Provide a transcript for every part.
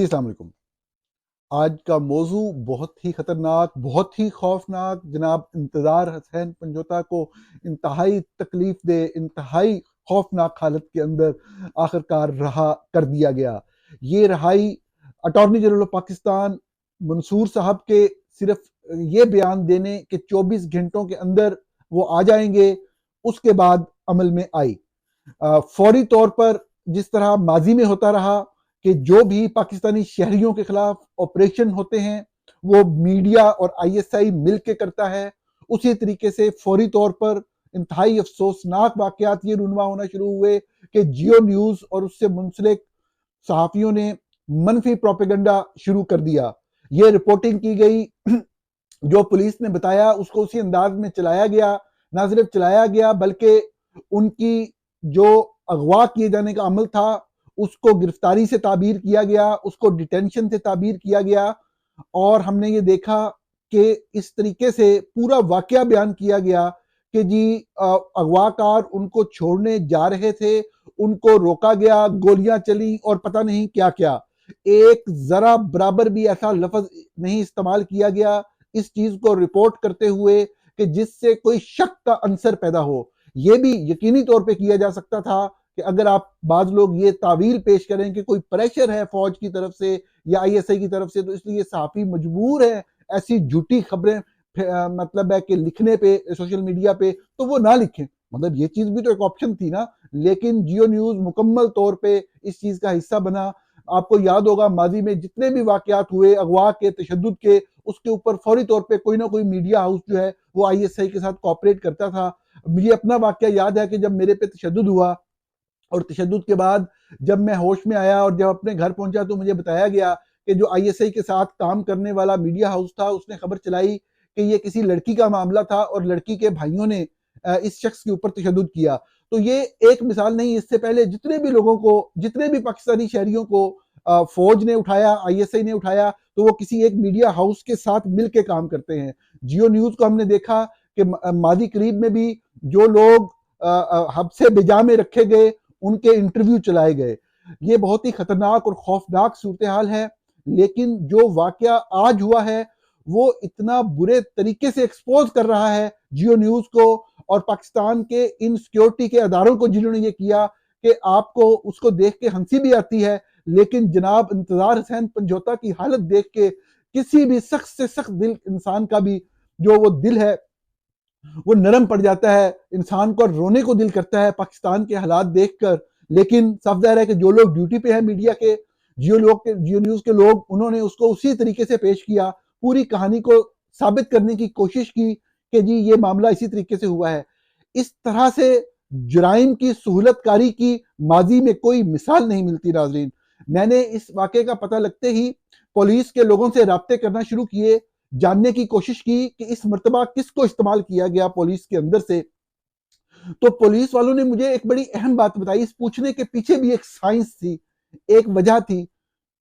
अस्सलाम वालेकुम। आज का मौजू बहुत ही ख़तरनाक, बहुत ही खौफनाक। जनाब इंतज़ार हुसैन पंजोता को इंतहाई तकलीफ दे, इंतहाई खौफनाक हालत के अंदर आखिरकार रहा कर दिया गया। ये रहाई attorney general of Pakistan Mansoor साहब के सिर्फ ये बयान देने के 24 घंटों के अंदर वो आ जाएंगे, उसके बाद अमल में आई। फौरी तौर पर जिस तरह माजी में होता रहा कि जो भी पाकिस्तानी शहरियों के खिलाफ ऑपरेशन होते हैं वो मीडिया और आईएसआई मिल के करता है, उसी तरीके से फौरी तौर पर इंतहाई अफसोसनाक वाकयात ये रूनुमा होना शुरू हुए कि जियो न्यूज़ और उससे मुंसलिक सहाफ़ियों ने मनफी प्रोपेगेंडा शुरू कर दिया। ये रिपोर्टिंग की गई, जो पुलिस ने बताया उसको उसी अंदाज में चलाया गया। ना सिर्फ चलाया गया बल्कि उनकी जो अगवा किए जाने का अमल था उसको गिरफ्तारी से ताबीर किया गया, उसको डिटेंशन से ताबीर किया गया। और हमने ये देखा कि इस तरीके से पूरा वाकया बयान किया गया कि जी अगवाकार उनको छोड़ने जा रहे थे, उनको रोका गया, गोलियां चली और पता नहीं क्या क्या। एक जरा बराबर भी ऐसा लफ्ज नहीं इस्तेमाल किया गया इस चीज को रिपोर्ट करते हुए कि जिससे कोई शक का अंसर पैदा हो। यह भी यकीनी तौर पे किया जा सकता था कि अगर आप बाज लोग ये तावील पेश करें कि कोई प्रेशर है फौज की तरफ से या आईएसआई की तरफ से, तो इसलिए सहाफी मजबूर है ऐसी झूठी खबरें मतलब है कि लिखने पे सोशल मीडिया पे, तो वो ना लिखें। मतलब ये चीज भी तो एक ऑप्शन थी ना। लेकिन जियो न्यूज मुकम्मल तौर पे इस चीज का हिस्सा बना। आपको याद होगा माजी में जितने भी वाकयात हुए अगवा के, तशद्दुद के, उसके ऊपर फौरी तौर पे कोई ना कोई मीडिया हाउस जो है वो आईएसआई के साथ कॉपरेट करता था। मुझे अपना वाकया याद है कि जब मेरे पे तशद्दुद हुआ और तशद्दुद के बाद जब मैं होश में आया और जब अपने घर पहुंचा तो मुझे बताया गया कि जो आईएसआई के साथ काम करने वाला मीडिया हाउस था उसने खबर चलाई कि ये किसी लड़की का मामला था और लड़की के भाइयों ने इस शख्स के ऊपर तशद्दुद किया। तो ये एक मिसाल नहीं, इससे पहले जितने भी लोगों को, जितने भी पाकिस्तानी शहरियों को फौज ने उठाया, आईएसआई ने उठाया, तो वो किसी एक मीडिया हाउस के साथ मिलकर काम करते हैं। जियो न्यूज को हमने देखा कि मादी करीब में भी जो लोग हब से बेजा में रखे गए उनके इंटरव्यू चलाए गए। ये बहुत ही खतरनाक और खौफनाक सूरत हाल है। लेकिन जो वाकया आज हुआ है वो इतना बुरे तरीके से एक्सपोज कर रहा है जियो न्यूज को और पाकिस्तान के इन सिक्योरिटी के अदारों को जिन्होंने ये किया कि आपको उसको देख के हंसी भी आती है। लेकिन जनाब इंतजार हुसैन पंजोता की हालत देख के किसी भी सख्त से सख्त दिल इंसान का भी जो वो दिल है वो नरम पड़ जाता है, इंसान को रोने को दिल करता है पाकिस्तान के हालात देखकर। लेकिन साफ जाहिर है कि जो लोग ड्यूटी पे हैं मीडिया के, जियो न्यूज के लोग, उन्होंने उसको उसी तरीके से पेश किया, पूरी कहानी को साबित करने की कोशिश की कि जी ये मामला इसी तरीके से हुआ है। इस तरह से जुराइम की सहूलतकारी की माजी में कोई मिसाल नहीं मिलती। नाजरीन, मैंने इस वाक़े का पता लगते ही पुलिस के लोगों से राब्ते करना शुरू किए, जानने की कोशिश की कि इस मर्तबा किसको इस्तेमाल किया गया पुलिस के अंदर से। तो पुलिस वालों ने मुझे एक बड़ी अहम बात बताई। इस पूछने के पीछे भी एक साइंस थी, एक वजह थी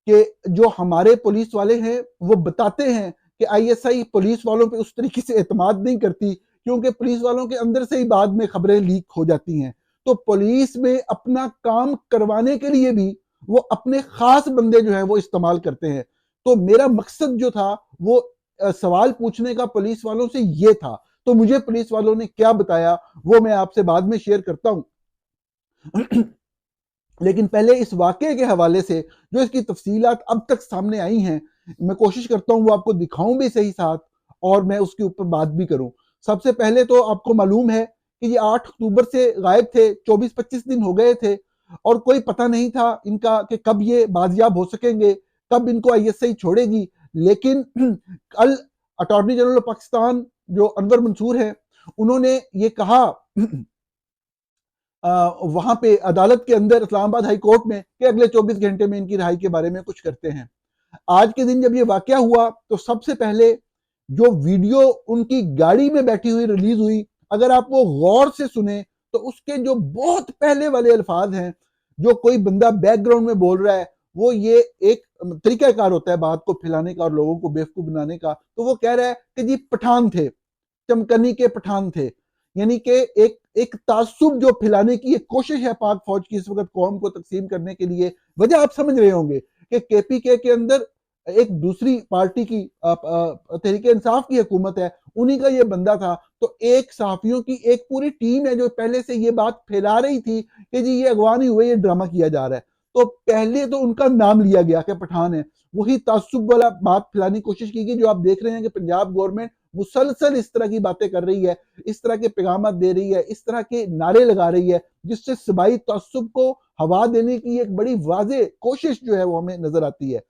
कि जो हमारे पुलिस वाले हैं वो बताते हैं कि आईएसआई पुलिस वालों पे उस तरीके से एतमाद नहीं करती क्योंकि पुलिस वालों के अंदर से ही बाद में खबरें लीक हो जाती हैं। तो पुलिस में अपना काम करवाने के लिए भी वो अपने खास बंदे जो है वो इस्तेमाल करते हैं। तो मेरा मकसद जो था वो सवाल पूछने का पुलिस वालों से ये था। तो मुझे पुलिस वालों ने क्या बताया वो मैं आपसे बाद में शेयर करता हूं। लेकिन पहले इस वाकये के हवाले से जो इसकी तफसीलात अब तक सामने आई हैं, मैं कोशिश करता हूँ वो आपको दिखाऊं भी सही साथ और मैं उसके ऊपर बात भी करूं। सबसे पहले तो आपको मालूम है कि ये 8 अक्टूबर से गायब थे, 24-25 दिन हो गए थे और कोई पता नहीं था इनका कि कब ये बाजियाब हो सकेंगे, कब इनको आईएसआई छोड़ेगी। लेकिन कल अटॉर्नी जनरल ऑफ पाकिस्तान जो अनवर मंसूर है, उन्होंने ये कहा वहां पे अदालत के अंदर इस्लामाबाद हाई कोर्ट में कि अगले 24 घंटे में इनकी रिहाई के बारे में कुछ करते हैं। आज के दिन जब ये वाकया हुआ तो सबसे पहले जो वीडियो उनकी गाड़ी में बैठी हुई रिलीज हुई, अगर आप वो गौर से सुने तो उसके जो बहुत पहले वाले अल्फाज हैं, जो कोई बंदा बैकग्राउंड में बोल रहा है, वो ये एक तरीकाकार होता है बात को फैलाने का और लोगों को बेवकूफ बनाने का। तो वो कह रहा है कि जी पठान थे, चमकनी के पठान थे, यानी कि एक तासुब जो फैलाने की एक कोशिश है पाक फौज की इस वक्त कौम को तकसीम करने के लिए। वजह आप समझ रहे होंगे कि केपीके के अंदर एक दूसरी पार्टी की तहरीके इंसाफ की हुकूमत है, उन्हीं का ये बंदा था। तो एक सहाफियों की एक पूरी टीम है जो पहले से ये बात फैला रही थी कि जी ये अगवा नहीं हुए, ये ड्रामा किया जा रहा है। तो पहले तो उनका नाम लिया गया कि पठान है, वही तासुब वाला बात फैलाने की कोशिश की गई, जो आप देख रहे हैं कि पंजाब गवर्नमेंट मुसलसल इस तरह की बातें कर रही है, इस तरह के पैगाम दे रही है, इस तरह के नारे लगा रही है, जिससे सबाई तासुब को हवा देने की एक बड़ी वाजे कोशिश जो है वो हमें नजर आती है।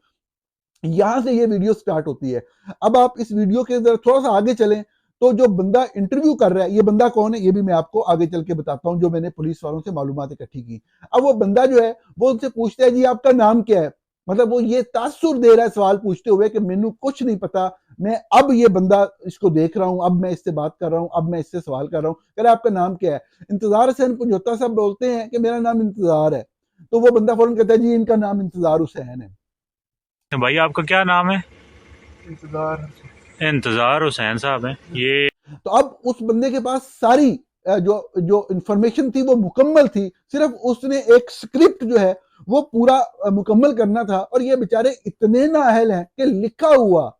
यहां से ये वीडियो स्टार्ट होती है। अब आप इस वीडियो के जरा थोड़ा सा आगे चलें, तो जो बंदा इंटरव्यू कर रहा है, ये बंदा कौन है ये भी मैं आपको आगे चल के बताता हूं, जो मैंने पुलिस वालों से मालूमात इकट्ठी की। अब वो बंदा जो है वो उनसे पूछता है जी आपका नाम क्या है, मतलब वो ये तासुर दे रहा है सवाल पूछते हुए कि मैनू कुछ नहीं पता, मैं अब ये बंदा इसको देख रहा हूं, अब मैं इससे बात कर रहा हूं, अब मैं इससे सवाल कर रहा हूं, कह रहा आपका नाम क्या है। इंतजार हुसैन पंजोता साहब बोलते हैं कि मेरा नाम इंतजार है। तो वो बंदा फौरन कहता है जी इनका नाम इंतजार हुसैन है। भाई आपका क्या नाम है? इंतजार इंतजार हुसैन साहब हैं ये। तो अब उस बंदे के पास सारी जो जो इंफॉर्मेशन थी वो मुकम्मल थी, सिर्फ उसने एक स्क्रिप्ट जो है वो पूरा मुकम्मल करना था। और ये बेचारे इतने नाअहल हैं कि लिखा हुआ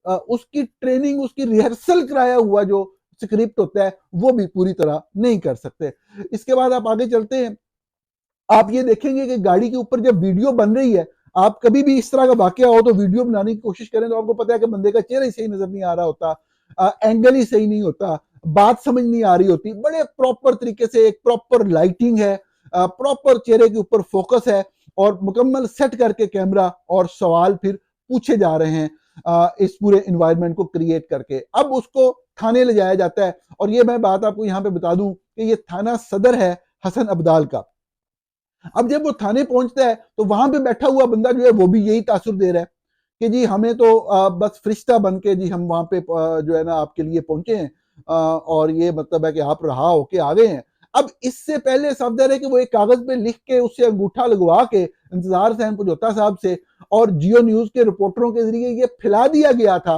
उसकी ट्रेनिंग, उसकी रिहर्सल कराया हुआ जो स्क्रिप्ट होता है वो भी पूरी तरह नहीं कर सकते। इसके बाद आप आगे चलते हैं, आप ये देखेंगे कि गाड़ी के ऊपर जब वीडियो बन रही है, आप कभी भी इस तरह का वाकया हो तो वीडियो बनाने की कोशिश करें तो आपको पता है कि बंदे का चेहरा ही सही नजर नहीं आ रहा होता, एंगल ही सही नहीं होता, बात समझ नहीं आ रही होती। बड़े प्रॉपर तरीके से एक प्रॉपर लाइटिंग है, प्रॉपर चेहरे के ऊपर फोकस है, और मुकम्मल सेट करके कैमरा और सवाल फिर पूछे जा रहे हैं इस पूरे इन्वायरमेंट को क्रिएट करके। अब उसको थाने ले जाया जाता है, और ये मैं बात आपको यहाँ पे बता दूं कि ये थाना सदर है हसन अब्दाल का। अब जब वो थाने पहुंचता है तो वहां पे बैठा हुआ बंदा जो है वो भी यही तासुर दे रहा है कि जी हमें तो बस फरिश्ता बन के जी हम वहां पे जो है ना आपके लिए पहुंचे हैं, और ये मतलब है कि आप रहा होके आ गए हैं। अब इससे पहले सफदर है कि वो एक कागज पे लिख के उससे अंगूठा लगवा के इंतजार हुसैन पंजोता साहब से और जियो न्यूज के रिपोर्टरों के जरिए ये फैला दिया गया था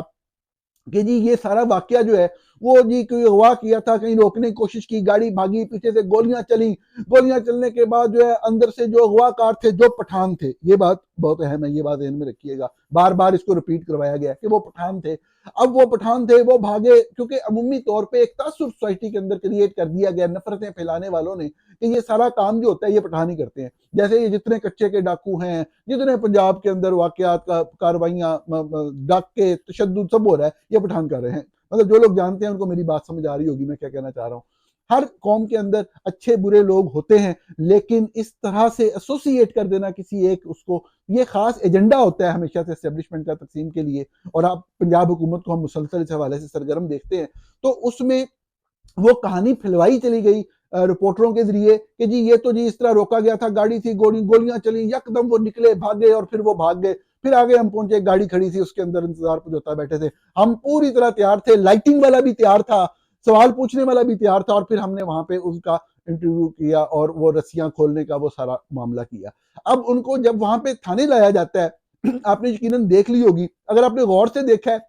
कि जी ये सारा वाकया जो है वो जी कोई अगवा किया था, कहीं रोकने की कोशिश की, गाड़ी भागी, पीछे से गोलियां चली, गोलियां चलने के बाद जो है अंदर से जो अगवाकार थे जो पठान थे, ये बात बहुत अहम है, ये बात ध्यान में रखिएगा, बार बार इसको रिपीट करवाया गया कि वो पठान थे। अब वो पठान थे वो भागे, क्योंकि अमूमी तौर पे एक तासुर सोसाइटी के अंदर क्रिएट कर दिया गया नफरतें फैलाने वालों ने कि ये सारा काम जो होता है ये पठान ही करते हैं। जैसे ये जितने कच्चे के डाकू हैं, जितने पंजाब के अंदर वाकयात का कार्रवाइयां, डाके, तशद्दुद सब हो रहा है, ये पठान कर रहे हैं। मतलब जो लोग जानते हैं उनको मेरी बात समझ आ रही होगी मैं क्या कहना चाह रहा हूँ। हर कौम के अंदर अच्छे बुरे लोग होते हैं, लेकिन इस तरह से एसोसिएट कर देना किसी एक उसको, ये खास एजेंडा होता है हमेशा से एस्टेब्लिशमेंट का तकसीम के लिए। और आप पंजाब हुकूमत को हम मुसलसल इस हवाले से सरगर्म देखते हैं। तो उसमें वो कहानी फैलवाई चली गई रिपोर्टरों के जरिए कि जी ये तो जी इस तरह रोका गया था, गाड़ी थी, गोलियां चली, यकदम वो निकले, भागे और फिर वो भाग गए। फिर आगे हम पहुंचे, गाड़ी खड़ी थी, उसके अंदर इंतजार पंजोता बैठे थे, हम पूरी तरह तैयार थे, लाइटिंग वाला भी तैयार था, सवाल पूछने वाला भी तैयार था, और फिर हमने वहां पे उसका इंटरव्यू किया और वो रस्सियां खोलने का वो सारा मामला किया। अब उनको जब वहां पे थाने लाया जाता है, आपने यकीनन देख ली होगी, अगर आपने गौर से देखा है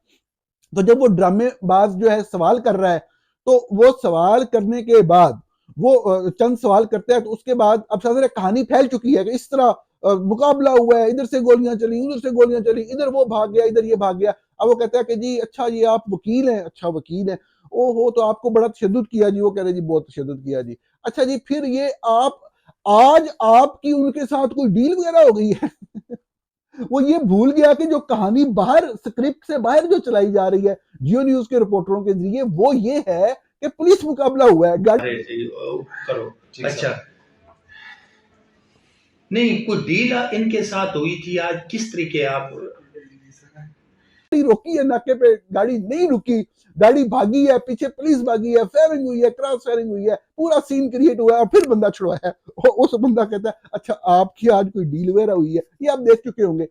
तो जब वो ड्रामेबाज जो है सवाल कर रहा है, तो वो सवाल करने के बाद वो चंद सवाल करते हैं, तो उसके बाद अब सारे कहानी फैल चुकी है कि इस तरह मुकाबला हुआ है, इधर से गोलियां चली, उधर से गोलियां चली, इधर वो भाग गया, इधर ये भाग गया। अब वो कहता है कि जी अच्छा जी आप वकील हैं, अच्छा वकील है, ओहो तो आपको बड़ा तशद्दुद किया जी। वो कह रहे जी बहुत तशद्दुद किया जी। अच्छा जी फिर ये आप आज आपकी उनके साथ कोई डील वगैरह हो गई है? वो ये भूल गया कि जो कहानी बाहर स्क्रिप्ट से बाहर जो चलाई जा रही है जियो न्यूज के रिपोर्टरों के जरिए, वो ये है कि पुलिस मुकाबला हुआ है, गाड़ी करो। अच्छा नहीं, कोई डील इनके साथ हुई थी आज, किस तरीके आप रोकी है नाके पे, गाड़ी नहीं रुकी, गाड़ी भागी है, पीछे पुलिस भागी है, फायरिंग हुई है, क्रॉस फायरिंग हुई है, पूरा सीन क्रिएट हुआ है, और फिर बंदा छुड़वाया है। उस बंदा कहता है अच्छा आपकी आज कोई डील वगैरह हुई है, ये आप देख चुके होंगे।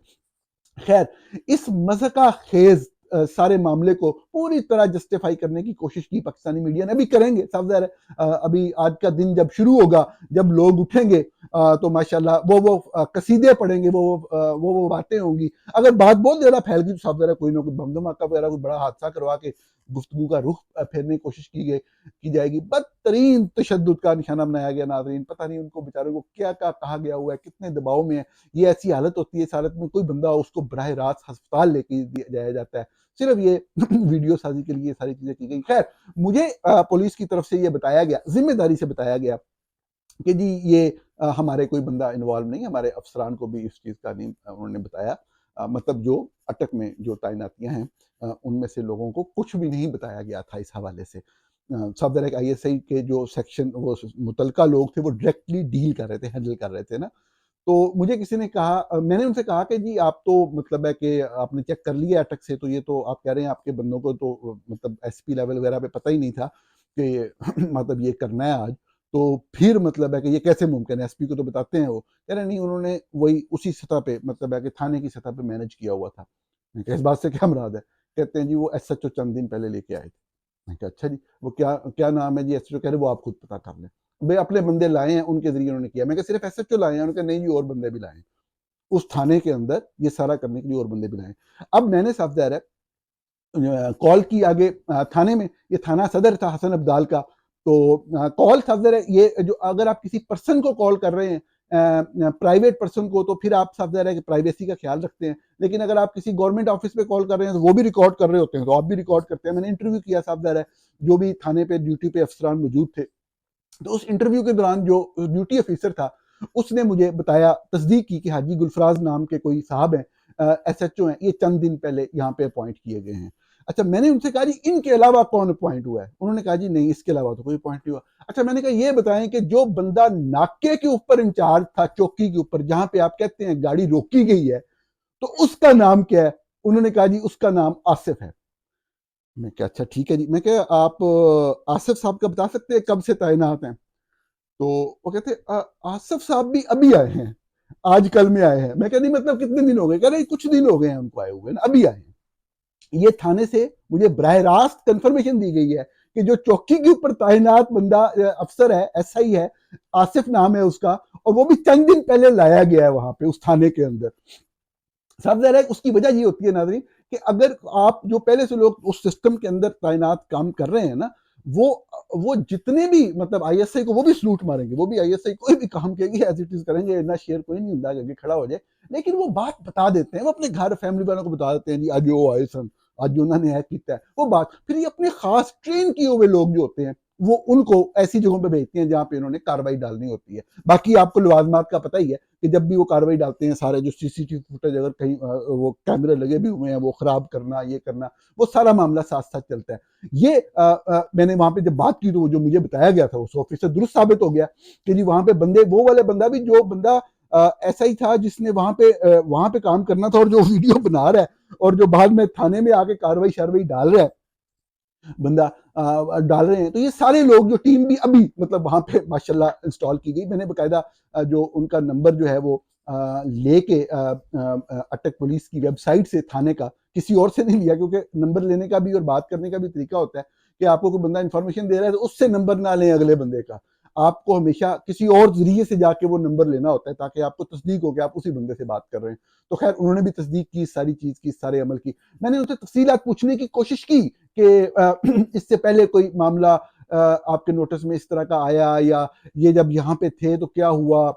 खैर इस मज़हका खेज सारे मामले को पूरी तरह जस्टिफाई करने की कोशिश की पाकिस्तानी मीडिया ने, अभी करेंगे, साफ ज़ाहिर है। अभी आज का दिन जब शुरू होगा, जब लोग उठेंगे तो माशाल्लाह वो कसीदे पढ़ेंगे, वो बातें होंगी। अगर बात बहुत ज़्यादा फैल गई तो साफ ज़ाहिर है कोई ना कोई बम धमाका वगैरह कोई बड़ा हादसा करवा के गुफ्तगू का रुख फेरने की कोशिश की जाएगी। बदतरीन तशद्दुद का निशाना बनाया गया नाज़रीन। पता नहीं उनको बेचारों को क्या क्या कहा गया हुआ है, कितने दबाव में है। ये ऐसी हालत होती है, इस हालत में कोई बंदा उसको बराह रास्त अस्पताल लेके जाया जाता है, सिर्फ ये वीडियो साजी के लिए सारी चीजें की गई। खैर, मुझे पुलिस की तरफ से ये बताया गया, जिम्मेदारी से बताया गया कि जी ये हमारे कोई बंदा इन्वॉल्व नहीं, हमारे अफसरान को भी इस चीज़ का नहीं उन्होंने बताया। मतलब जो अटक में जो तैनातियां हैं उनमें से लोगों को कुछ भी नहीं बताया गया था इस हवाले से। सब तरह ISI के जो सेक्शन वो मुतलका लोग थे वो डायरेक्टली डील कर रहे थे, हैंडल कर रहे थे ना। तो मुझे किसी ने कहा, मैंने उनसे कहा कि जी आप तो मतलब है कि आपने चेक कर लिया अटक से, तो ये तो आप कह रहे हैं आपके बंदों को तो मतलब SP लेवल वगैरह पे पता ही नहीं था कि मतलब ये करना है आज, तो फिर मतलब है कि ये कैसे मुमकिन है, SP को तो बताते हैं। वो कह रहे नहीं, उन्होंने वही उसी सतह पे मतलब है कि थाने की सतह पे मैनेज किया हुआ था। मैं कहा इस बात से क्या मुराद है? कहते हैं जी वो SHO चंद दिन पहले लेके आए थे। मैं कहा अच्छा जी, वो क्या क्या नाम है जी SHO? कह रहे वो आप खुद पता कर लें, भाई अपने बंदे लाए हैं, उनके जरिए उन्होंने किया। मैं कहा सिर्फ SHO लाए हैं? उन्होंने कहा नहीं जी और बंदे भी लाए हैं, उस थाने के अंदर ये सारा करने के लिए और बंदे भी लाए हैं। अब मैंने साफ ज़ाहिर है कॉल की आगे थाने में, ये थाना सदर था हसन अब्दाल का, तो कॉल साफ ज़ाहिर है ये जो अगर आप किसी पर्सन को कॉल कर रहे हैं, प्राइवेट पर्सन को, तो फिर आप साफ ज़ाहिर है कि प्राइवेसी का ख्याल रखते हैं। लेकिन अगर आप किसी गवर्नमेंट ऑफिस पे कॉल कर रहे हैं तो वो भी रिकॉर्ड कर रहे होते हैं, तो आप भी रिकॉर्ड करते हैं। मैंने इंटरव्यू किया साफ ज़ाहिर है, जो भी थाने पे ड्यूटी पे अफसरान मौजूद थे, तो उस इंटरव्यू के दौरान जो ड्यूटी ऑफिसर था उसने मुझे बताया, तस्दीक की कि हाजी गुलफराज नाम के कोई साहब हैं, SHO हैं, ये चंद दिन पहले यहाँ पे अपॉइंट किए गए हैं। अच्छा, मैंने उनसे कहा जी इनके अलावा कौन अपॉइंट हुआ है? उन्होंने कहा जी नहीं, इसके अलावा तो कोई अपॉइंट नहीं हुआ। अच्छा, मैंने कहा ये बताएं कि जो बंदा नाके के ऊपर इंचार्ज था, चौकी के ऊपर जहां पे आप कहते हैं गाड़ी रोकी गई है, तो उसका नाम क्या है? उन्होंने कहा जी उसका नाम आसिफ है। मैं क्या अच्छा ठीक है जी। मैं क्या आप आसिफ साहब का बता सकते हैं कब से तैनात हैं? तो वो कहते आसिफ साहब भी अभी आए हैं, आज कल में आए हैं। मैं कह नहीं मतलब कितने दिन हो गए? कह रहे कुछ दिन हो गए हैं उनको आए हुए ना, अभी आए हैं। ये थाने से मुझे बराह रास्त कंफर्मेशन दी गई है कि जो चौकी के ऊपर तैनात बंदा अफसर है, SI है, आसिफ नाम है उसका, और वो भी चंद दिन पहले लाया गया है वहां पे उस थाने के अंदर। सब जरा उसकी वजह ये होती है नाज़रीन कि अगर आप जो पहले से लोग उस सिस्टम के अंदर तैनात काम कर रहे हैं ना, वो जितने भी मतलब ISI को वो भी सलूट मारेंगे, वो भी ISI कोई भी काम करेगी एज इट इज करेंगे, ना शेयर कोई नहीं होता कि खड़ा हो जाए। लेकिन वो बात बता देते हैं, वो अपने घर फैमिली वालों को बता देते हैं जी आज वो आए सन, आज जो उन्होंने हैक किया है वो बात। फिर ये अपने खास ट्रेन किए हुए लोग जो होते हैं वो उनको ऐसी जगहों पे भेजते हैं जहां पे उन्होंने कार्रवाई डालनी होती है। बाकी आपको लवाजमात का पता ही है कि जब भी वो कार्रवाई डालते हैं, सारे जो CCTV फुटेज अगर कहीं वो कैमरे लगे भी हुए हैं वो खराब करना, ये करना, वो सारा मामला साथ साथ चलता है। ये मैंने वहां पे जब बात की तो वो जो मुझे बताया गया था उस ऑफिसर दुरुस्त साबित हो गया कि जी वहां पे बंदे, वो वाले बंदा भी जो बंदा ऐसा ही था जिसने वहां पे काम करना था और जो वीडियो बना रहा है और जो बाद में थाने में आके कार्रवाई शारवाई डाल रहा है बंदा डाल रहे हैं। तो ये सारे लोग जो टीम भी अभी मतलब वहां पे माशाल्लाह इंस्टॉल की गई। मैंने बकायदा जो उनका नंबर जो है वो लेके अटक पुलिस की वेबसाइट से थाने का, किसी और से नहीं लिया, क्योंकि नंबर लेने का भी और बात करने का भी तरीका होता है कि आपको कोई बंदा इंफॉर्मेशन दे रहा है तो उससे नंबर ना लें अगले बंदे का, आपको हमेशा किसी और जरिए से जाके वो नंबर लेना होता है ताकि आपको तस्दीक हो कि आप उसी बंदे से बात कर रहे हैं। तो खैर उन्होंने भी तस्दीक की, सारी चीज की, सारे अमल की। मैंने उनसे तफसीलात पूछने की कोशिश की कि इससे पहले कोई मामला आपके नोटिस में इस तरह का आया, या ये जब यहाँ पे थे तो क्या हुआ,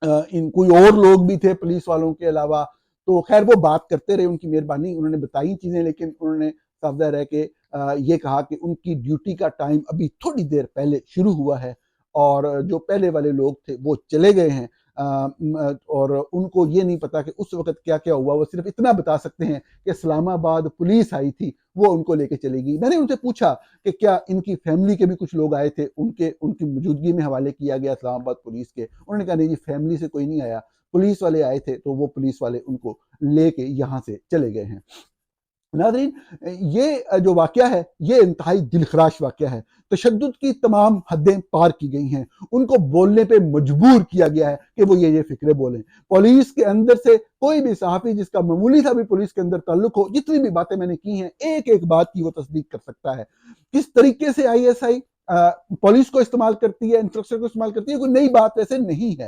इन कोई और लोग भी थे पुलिस वालों के अलावा। तो खैर वो बात करते रहे, उनकी मेहरबानी, उन्होंने बताई चीजें। लेकिन उन्होंने साफ ज़ाहिर है कि ये कहा कि उनकी ड्यूटी का टाइम अभी थोड़ी देर पहले शुरू हुआ है और जो पहले वाले लोग थे वो चले गए हैं, और उनको ये नहीं पता कि उस वक्त क्या क्या हुआ। वो सिर्फ इतना बता सकते हैं कि इस्लामाबाद पुलिस आई थी, वो उनको लेके चली गई। मैंने उनसे पूछा कि क्या इनकी फैमिली के भी कुछ लोग आए थे, उनकी मौजूदगी में हवाले किया गया इस्लामाबाद पुलिस के? उन्होंने कहा नहीं जी, फैमिली से कोई नहीं आया, पुलिस वाले आए थे तो वो पुलिस वाले उनको लेके यहाँ से चले गए हैं। नाज़रीन, ये जो वाक़या है, ये इंतहाई दिलखराश वाक़या है। तशद्दुद की तमाम हदें पार की गई हैं। उनको बोलने पे मजबूर किया गया है कि वो ये फ़िक्रें बोलें। पुलिस के अंदर से कोई भी सहाफ़ी जिसका मामूली सा भी पुलिस के अंदर ताल्लुक हो, जितनी भी बातें मैंने की हैं, एक-एक बात की वो तस्दीक कर सकता है। किस तरीके से आईएसआई पुलिस को इस्तेमाल करती है, इंफ्रास्ट्रक्चर को इस्तेमाल करती है, कोई नई बात वैसे नहीं है।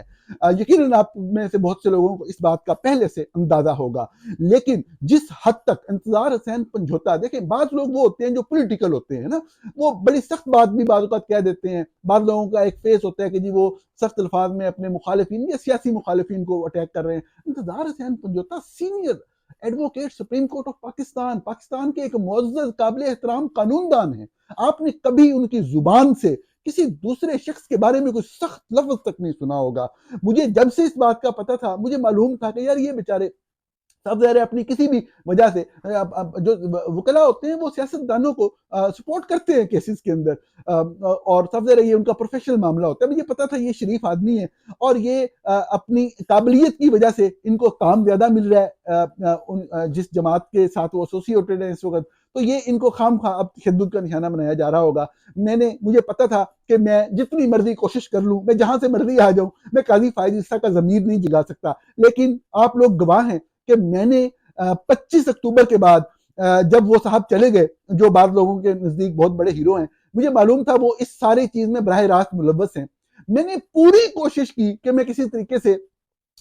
यकीनन आप में से बहुत से लोगों को इस बात का पहले से अंदाज़ा होगा। लेकिन जिस हद तक इंतज़ार हुसैन पंजोता, देखें बाज़ लोग वो होते हैं जो पॉलिटिकल होते हैं ना, वो बड़ी सख्त बात भी बाज़ औक़ात कह देते हैं। बाज़ लोगों का एक फ़ेस होता है कि जी वो सख्त अल्फ़ाज़ में अपने मुखालिफिन या सियासी मुखालिफिन को अटैक कर रहे हैं। इंतज़ार Hussain Panjota senior advocate supreme court of Pakistan, Pakistan के एक मुअज़्ज़ज़ काबिल एहतराम कानूनदान हैं। आपने कभी उनकी ज़ुबान से किसी दूसरे शख्स के बारे में कोई सख्त लफ्ज़ तक नहीं सुना होगा। मुझे जब से इस बात का पता था, मुझे मालूम था कि यार ये बेचारे सब ज़ाहिर है अपनी किसी भी वजह से अब जो वकला होते हैं वो सियासतदानों को सपोर्ट करते हैं केसेस के अंदर, और सब ज़ाहिर है ये उनका प्रोफेशनल मामला होता है। मुझे पता था ये शरीफ आदमी है और ये अपनी काबिलियत की वजह से इनको काम ज़्यादा मिल रहा है जिस जमात के साथ वो एसोसिएटेड है इस वक्त, तो ये इनको खामखा अब तशद्दुद का निशाना बनाया जा रहा होगा। मुझे पता था कि मैं जितनी मर्जी कोशिश कर लूँ, मैं जहाँ से मर्जी आ जाऊँ, मैं काज़ी फ़ायज़ ईसा का ज़मीर नहीं जगा सकता। लेकिन आप लोग गवाह हैं कि मैंने 25 अक्टूबर के बाद जब वो साहब चले गए, जो बाद लोगों के नज़दीक बहुत बड़े हीरो हैं, मुझे मालूम था वो इस सारी चीज़ में बराह रास्त मुलव्वस हैं। मैंने पूरी कोशिश की कि मैं किसी तरीके से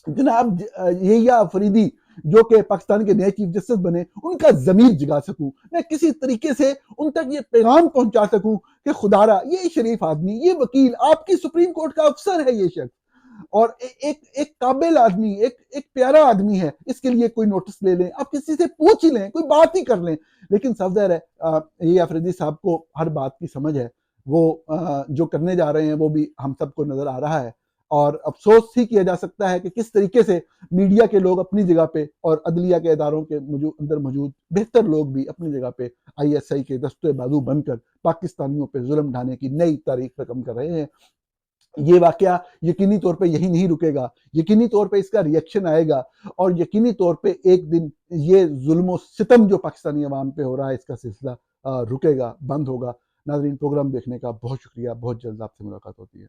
जनाब यहिया अफरीदी जो कि पाकिस्तान के नए चीफ जस्टिस बने, उनका ज़मीर जगा सकूं, मैं किसी तरीके से उन तक ये पैगाम पहुंचा सकूं कि खुदारा ये शरीफ आदमी, ये वकील, आपकी सुप्रीम कोर्ट का अफसर है ये शख्स, और एक एक काबिल आदमी, एक प्यारा आदमी है, इसके लिए कोई नोटिस ले लें, आप किसी से पूछ ही लें, कोई बात ही कर लें। लेकिन सब ज़ाहिर है ये अफरीदी साहब को हर बात की समझ है। वो जो करने जा रहे हैं वो भी हम सबको नज़र आ रहा है, और अफसोस ही किया जा सकता है कि किस तरीके से मीडिया के लोग अपनी जगह पे और अदलिया के इदारों के अंदर मौजूद बेहतर लोग भी अपनी जगह पे ISI के दस्ते बाजू बनकर पाकिस्तानियों पे जुल्म ढाने की नई तारीख रकम कर रहे हैं। ये वाकया यकीनी तौर पे यही नहीं रुकेगा, यकीनी तौर पे इसका रिएक्शन आएगा, और यकीनी तौर पे एक दिन ये जुल्म सितम जो पाकिस्तानी अवाम पे हो रहा है, इसका सिलसिला रुकेगा, बंद होगा। नाज़रीन, प्रोग्राम देखने का बहुत शुक्रिया। बहुत जल्द आपसे मुलाकात होती है।